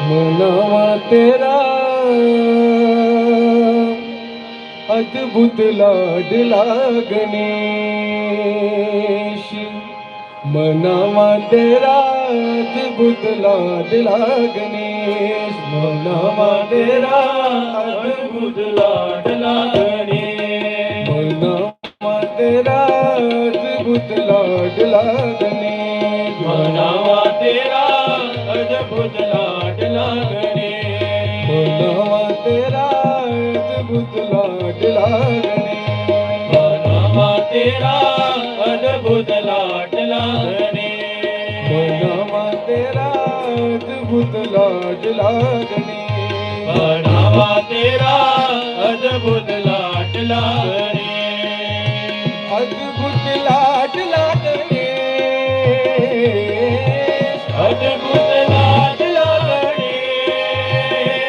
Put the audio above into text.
मनावा तेरा अद्भुत लाडला गणेश, मनावा तेरा अद्भुत लाडला गणेश, मनावा तेरा अद्भुत लाडला गणेश, मनावा तेरा अद्भुत लाडला गणेश, मनावा तेरा अद्भुत लाडला गणेश, मनावा तेरा अद्भुत लाडला गणेश, मनावा तेरा अद्भुत लाडला गणेश, मनावा तेरा अद्भुत लाडला गणेश, मनावा तेरा अद्भुत लाडला गणेश, अद्भुत लाडला गणेश,